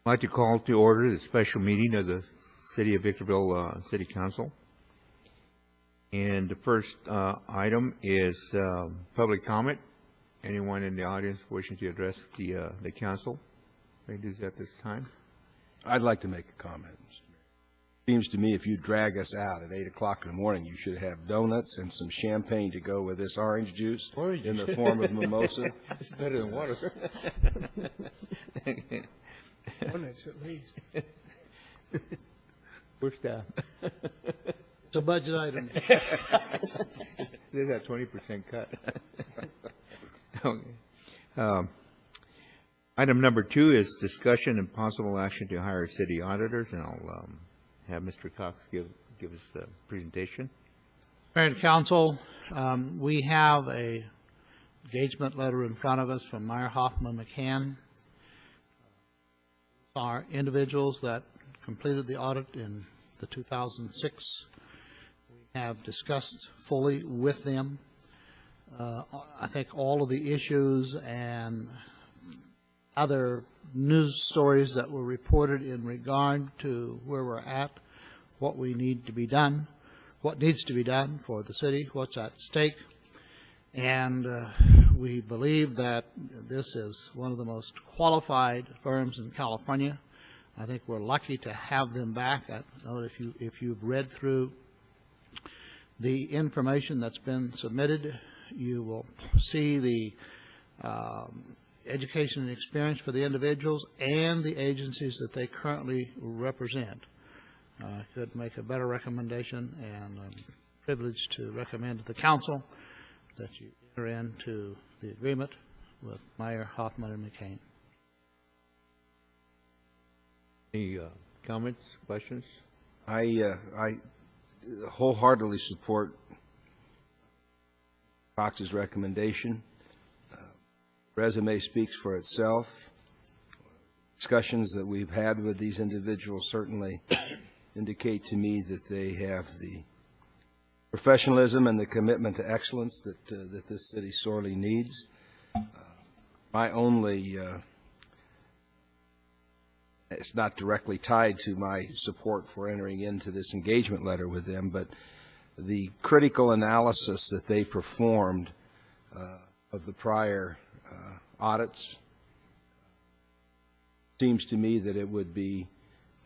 I'd like to call to order the special meeting of the City of Victorville City Council. And the first item is public comment. Anyone in the audience wishing to address the council may do that at this time. I'd like to make a comment. Seems to me if you drag us out at 8 o'clock in the morning, you should have donuts and some champagne to go with this orange juice in the form of mimosa. It's better than water. Donuts at least. Where's that? It's a budget item. There's that 20% cut. Okay. Item number 2 is discussion and possible action to hire city auditors, and I'll have Mr. Cox give us the presentation. Mayor and Council, we have a engagement letter in front of us from Meyer Hoffman McCann. Our individuals that completed the audit in the 2006. We have discussed fully with them. I think all of the issues and other news stories that were reported in regard to where we're at, what we need to be done, what needs to be done for the city, what's at stake. And we believe that this is one of the most qualified firms in California. I think we're lucky to have them back. I know if you've read through the information that's been submitted, you will see the education and experience for the individuals and the agencies that they currently represent. I could make a better recommendation, and I'm privileged to recommend to the council that you enter into the agreement with Meyer, Hoffman, and McCain. Any comments, questions? I wholeheartedly support Cox's recommendation. Resume speaks for itself. Discussions that we've had with these individuals certainly indicate to me that they have the professionalism and the commitment to excellence that this city sorely needs. My only, it's not directly tied to my support for entering into this engagement letter with them, but the critical analysis that they performed of the prior audits seems to me that it would be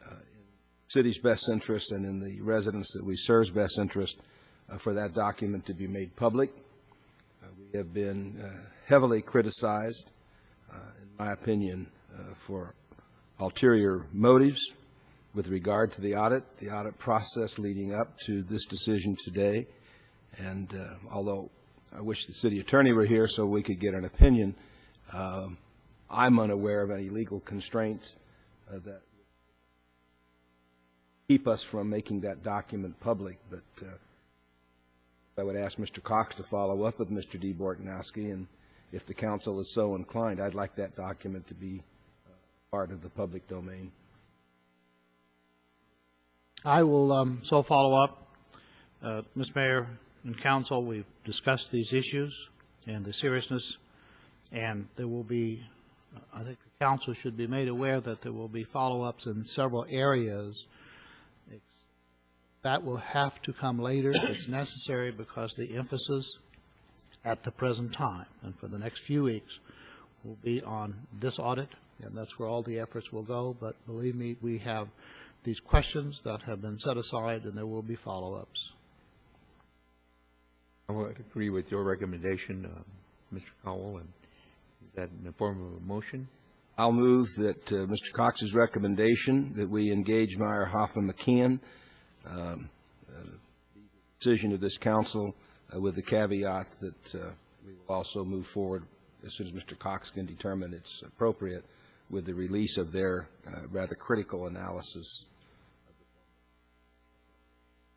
in the city's best interest and in the residents that we serve's best interest for that document to be made public. We have been heavily criticized, in my opinion, for ulterior motives with regard to the audit process leading up to this decision today. And although I wish the city attorney were here so we could get an opinion, I'm unaware of any legal constraints that keep us from making that document public. But I would ask Mr. Cox to follow up with Mr. D. Bortnowski, and if the council is so inclined, I'd like that document to be part of the public domain. I will so follow up. Mr. Mayor and Council, we've discussed these issues and the seriousness, and there will be, I think the Council should be made aware that there will be follow-ups in several areas. That will have to come later. It's necessary because the emphasis at the present time and for the next few weeks will be on this audit, and that's where all the efforts will go. But believe me, we have these questions that have been set aside, and there will be follow-ups. I would agree with your recommendation, Mr. Cowell, and is that in the form of a motion? I'll move that Mr. Cox's recommendation that we engage Meyer Hoffman McCann, decision of this council, with the caveat that we will also move forward as soon as Mr. Cox can determine it's appropriate with the release of their rather critical analysis. Is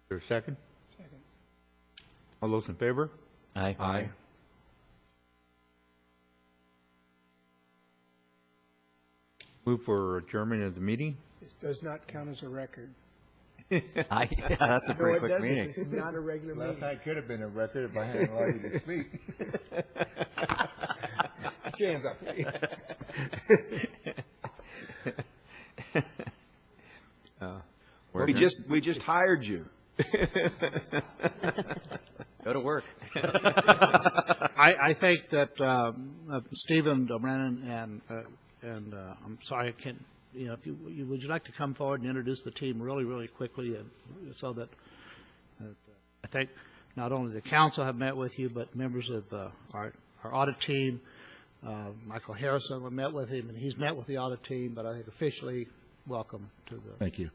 there a second? Second. All those in favor? Aye. Aye. Move for adjournment of the meeting. This does not count as a record. Yeah, that's a pretty No, it quick doesn't. meeting. This is not a regular Last meeting. night could have been a record if I hadn't allowed you to speak. Hands up. we just hired you. Go to work. I think that Stephen Brennan and I'm sorry, I can't, if would you like to come forward and introduce the team really, really quickly, so that I think not only the council have met with you, but members of our audit team. Michael Harrison, we met with him, and he's met with the audit team, but I think officially welcome to the. Thank you.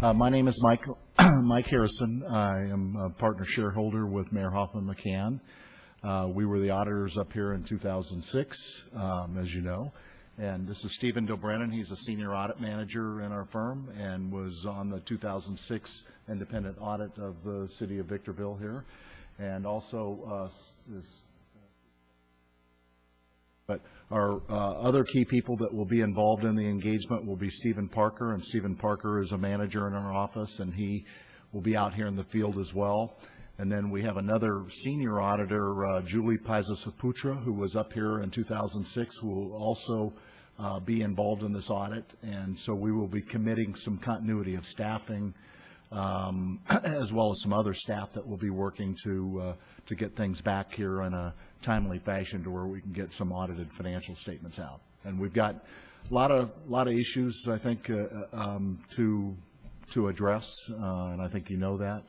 My name is Mike Harrison. I am a partner shareholder with Mayor Hoffman McCann. We were the auditors up here in 2006, as you know. And this is Stephen Dobrennan. He's a senior audit manager in our firm and was on the 2006 independent audit of the city of Victorville here. And also but our other key people that will be involved in the engagement will be Stephen Parker, and Stephen Parker is a manager in our office, and he will be out here in the field as well. And then we have another senior auditor, Julie Paisasaputra, who was up here in 2006, who will also be involved in this audit. And so we will be committing some continuity of staffing, as well as some other staff that will be working to get things back here in a timely fashion to where we can get some audited financial statements out. And we've got a lot of issues, I think, to address, and I think you know that.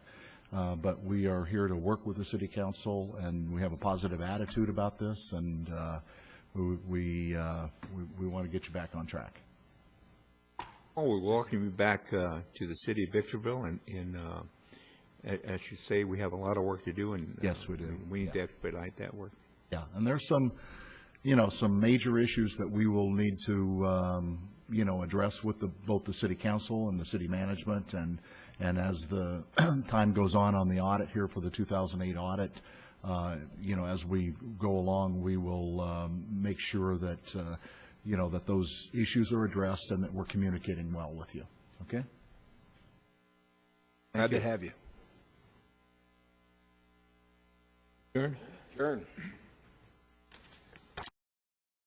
But we are here to work with the City Council, and we have a positive attitude about this, and we want to get you back on track. Oh, we welcome you back to the city of Victorville, and as you say, we have a lot of work to do, and yes, we do. We need to expedite that work. Yeah, and there's some major issues that we will need to address with both the City Council and the city management, and as the time goes on the audit here for the 2008 audit, as we go along, we will make sure that that those issues are addressed and that we're communicating well with you. Okay? Glad to have you. Adjourn? Adjourn.